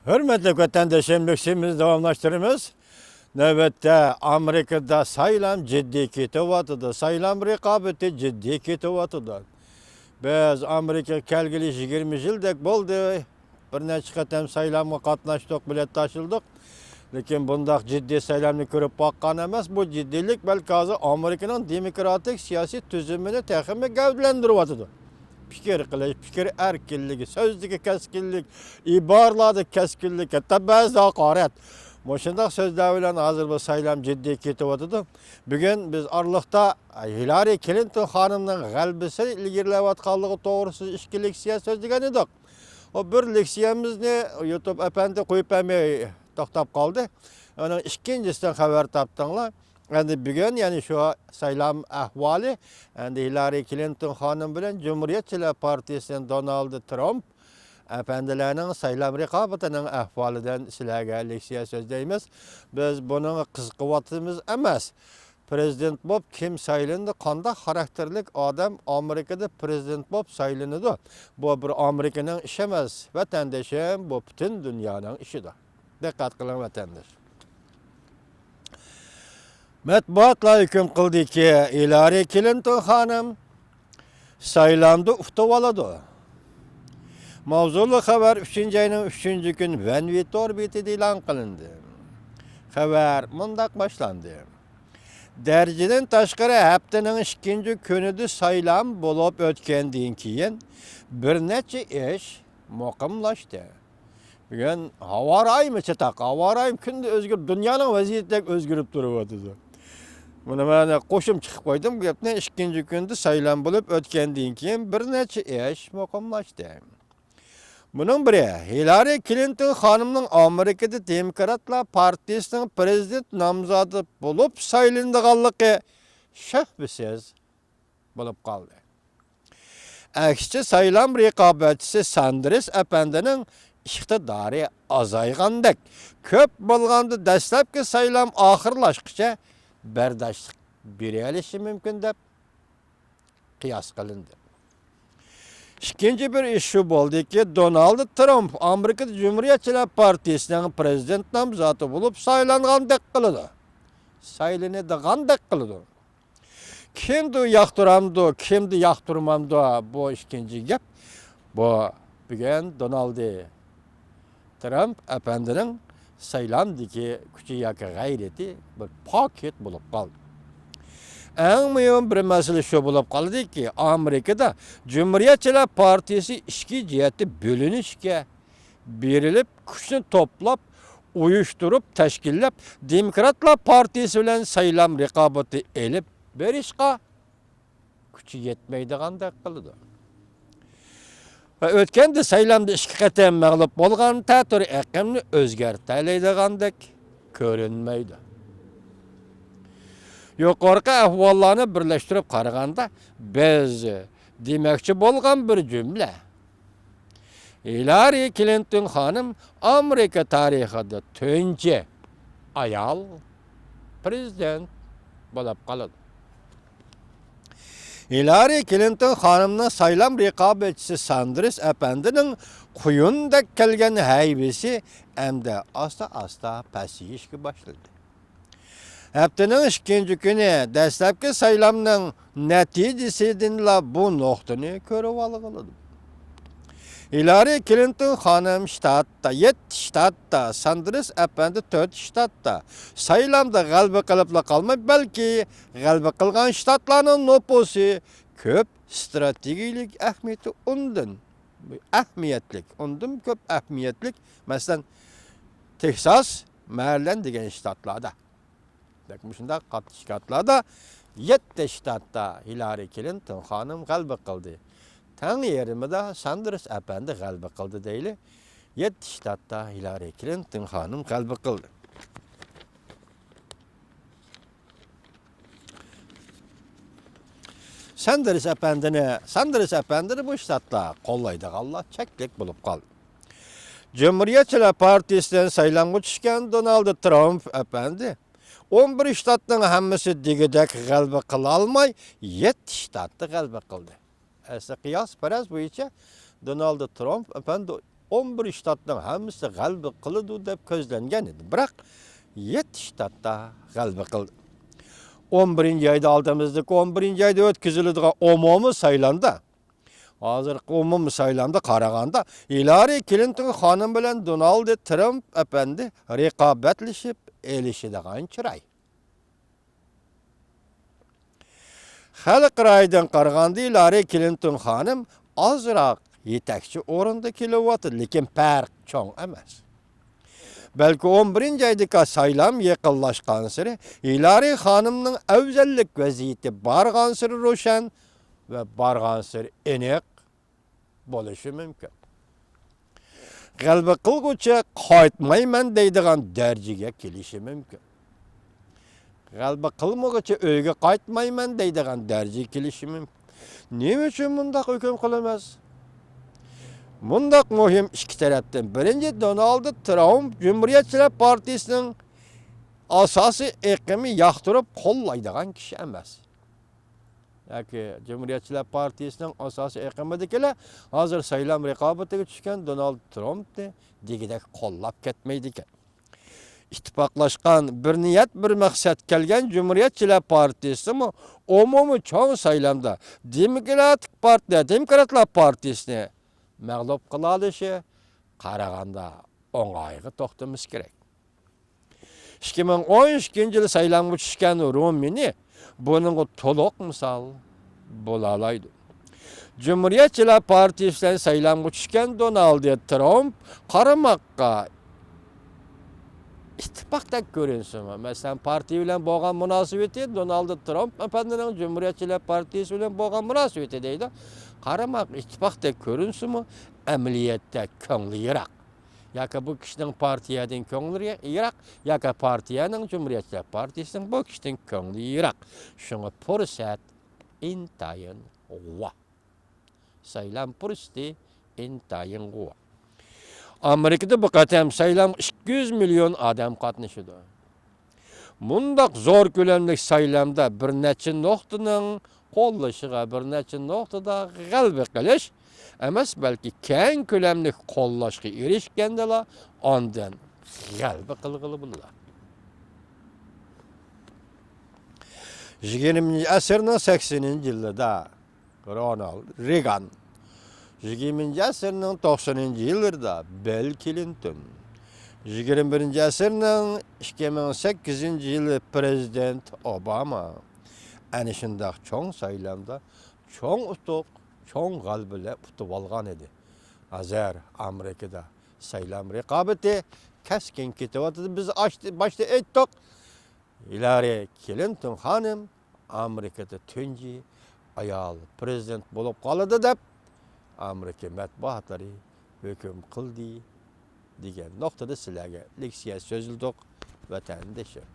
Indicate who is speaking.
Speaker 1: Hürmetli vatandaşım, lüksümüzü devamlaştırımız. Növbette Amerika'da saylam ciddi ketawatıdı. Saylam rekabeti ciddi ketawatıdı. Biz Amerika kelgili 20 yıldek boldu. Bir neçe qatam saylamga qatnaştık, bilet taşıldık. Lekin bundaq ciddi saylamni ko'rib baqqan emas. Bu ciddilik belki hozir Amerikaning demokratik siyosiy tuzumini texmi gavdlantiryapti. Fikir qilish, fikir erkinligi, so'zdagi keskinlik, iboralarda keskinlik, hatta ba'zida haqorat. Mushundaq so'zlar bilan hozir bu saylam jiddiy ketyapti. Bugun biz Orliqda Hillary Clinton xonimning g'albisi ilgirlayotganligi to'g'risida ikki leksiya so'zlagan edik. O bir leksiyamizni YouTube efendi qo'yib bermay to'xtab qoldi. Onun ikkinchisidan xabar topdinglar. Endi bugun yani şu saylam ahvoli endi Hillary Clinton xonim bilan Cumhuriyetçiler Partiyasining Donald Trump efendilerinin saylam rekabetining ahvolidan sizlarga leksiya so'zlaymiz. Biz buning qiziqyapmiz emas. Prezident bo'lib kim saylandi, qanday xarakterlik odam Amerikada prezident bo'lib saylanadi. Bu bir Amerikaning ishi emas, vatandoshim, bu butun dunyoning ishidir. Diqqat qiling vatandosh. Matbuotlar hukm qildiki, Hillary Clinton xonim saylamda uftib oladi. Mavzuli xabar 3-ayning 3-kun Vanvit orbitida e'lon qilindi. Xabar mundaq boshlandi. Dərəcədən təşqiri haftanın 2-ci günüdür saylam bo'lib o'tgandan keyin bir necha ish muqimlashdi. Bugun havoraymi chetaq, havorayim kunda o'zgar, dunyoning vaziyatidek o'zgarib turibdi. Buni mana qo'shim chiqib qo'ydim, gapni 2-ci kunda saylam bo'lib o'tgandan keyin bir necha ish muqimlashdi. Bunun biri Hillary Clinton xonimning Amerikada Demokratlar Partiyasining prezident nomzodi bo'lib saylanganligi shubhasiz bo'lib qoldi. Aksicha saylam raqobatchisi Sanders apandining iqtidori azaygandek, ko'p bo'lganda dastlabki saylam oxirlashguncha bardoshlik bera olishi mumkin deb qiyos qilindi. İkinci bir iş şu oldu ki Donald Trump Amerika Cumhuriyetçiler Partiyasining prezident nomzodi bo'lib saylanğandek qiladi. Saylanadiğandek qiladi. Kimdi yoqtiramdi, kimdi yoqtirmamdi, bu ikinci gap. Bu bugun Donald Trump apandining saylamdagi kuchi yoki g'ayrati bir paket bo'lib qoldi. En mühim bir mesele şu bulup kaldı ki Amerika'da Cumhuriyetçiler Partisi iki ciheti bölünüşke berilip güçünü toplap uyuşturup teşkillep Demokratlar Partisi bilen sayılam rekabeti elip berişka gücü yetmeydiğinde kılıdı. Ve ötkende sayılamda iki qatam mağlup bolğan tatır ekimni özgerteydiğindek görünmeydi. Yuqorqi ahvollarni birlashtirib qaraganda biz demoqchi bo'lgan bir jumla. Hillary Clinton xonim Amerika tarixida tunji ayol prezident bo'lib qoladi. Hillary Clinton xonimning saylam raqobatchisi Sanders apandining quyundek kelgan haybisi endi asta-asta pasayishga boshladi. Haftanın 2-ci günü dastlabki saylamning natijasidan bu nuqtani ko'rib olg'iladi. Hillary Clinton xonim shtatda 7 shtatda, Sanders apandi 4 shtatda saylamda g'alaba qilibla qolmay, balki g'alaba qilgan shtatlarning nufusi ko'p strategik ahamiyati undan ko'p ahamiyatlik. Masalan, Texas, Maryland degan shtatlarda Şunda qatnashganlarda 7 shtatda Hillary Clinton xonim g'alaba qildi. Tang yerimida Sanders apandi g'alaba qildi deyli. 7 shtatda Hillary Clinton xonim g'alaba qildi. Sanders apandini bu shtatda qo'llaydiganlar cheklik bo'lib qoldi. Cumhuriyetçiler Partiyasidan saylanga tushgan Donald Trump apandi 11 shtatning hammasi degidek g'alaba qila olmay 7 shtatda g'alaba qildi. Qiyos faraz bo'yicha Donald Trump apandi 11 shtatning hammasi g'alaba qiladi deb ko'zlangan edi. Biroq 7 shtatda g'alaba qildi. 11-oyda oldimizdagi 11-oyda o'tkaziladigan umumiy saylovda hozirgi umumiy saylovda qaraganda Hillary Clinton xonim bilan Donald Trump efendi raqobatlashib elishadigan chiray. Xalq ra'yidan qaraganda Hillary Clinton xonim ozroq yetakchi o'rinda kelyapti, lekin farq cho'ng emas. Belki 11-oydagi saylom yaqinlashgan sari Hillary xonimning afzallik vaziyati bargan sari ro'shan va bargan sari aniq bo'lishi mumkin. G'alaba qilguvchi qaytmayman deydigan darajaga kelishi mumkin. G'alaba qilmoqchi uyga qaytmayman deydigan darajaga kelishi mumkin. Nima uchun bundaq hukm qilamiz? Bundaq muhim ikki tarafdan. Birinchi, Donald Trump Cumhuriyetçiler Partisining asosiy iqimi yoqtirib qo'llaydigan kishi emas. Yoki Cumhuriyetçiler Partisining asosiy iqimidagilar hozir saylom raqobatiga tushgan Donald Trumpni degidek qo'llab ketmaydi ekan. İttifaqlashgan bir niyat, bir maqsad kelgan Cumhuriyetçiler Partisi mi umumiy cho'ng saylamda Demokratlar Partisini mag'lub qila olishi qaraganda o'ng'ayga to'xtamiz kerak. 2012-yil saylamga tushgan Romney buning to'liq misol bo'la oladi. Cumhuriyetçiler Partisidan saylamga tushgan Donald Trump qaramoqqa ittifaqdek ko'rinsin. Masalan, partiya bilan bo'lgan munosabati Donald Trump apandining Cumhuriyetçiler Partisi bilan bo'lgan munosabati deydi. Qaramoq ittifaqdek ko'rinsinmi, amaliyotda ko'ngli yiroq. Yoki bu kishining partiyadan ko'ngli yiroq, yoki partiyaning Cumhuriyetçiler Partisining bu kishining ko'ngli yiroq. Shunga fursat intayin g'uva. Saylam fursati intayin g'uva. Amerikada bu qatam saylam 200 milyon adam qatnashadi. Mundaq zo'r ko'lamli saylamda bir necha nuqtaning qo'llashiga, bir necha nuqtada g'alaba qilish emas, balki keng ko'lamli qo'llashga erishgandalar ondan g'alaba qilg'ili bo'ladi. 20-asrning 80-yillarida Ronald Reagan, 20-asrning 90-yillarida Bill Clinton, 21-asrning 2008-yili prezident Obama ana shunday cho'ng saylamda cho'ng utuq, cho'ng g'alabalar tutib olgan edi. Hozir Amerikada saylam raqobati kaskin ketyapti. Biz boshda aytdik, Hillary Clinton xonim Amerikada tunji ayol prezident bo'lib qoladi deb Amerika matbuotlari hukm qildi degan nuqtada sizlarga leksiya so'zildik vatandoshlar.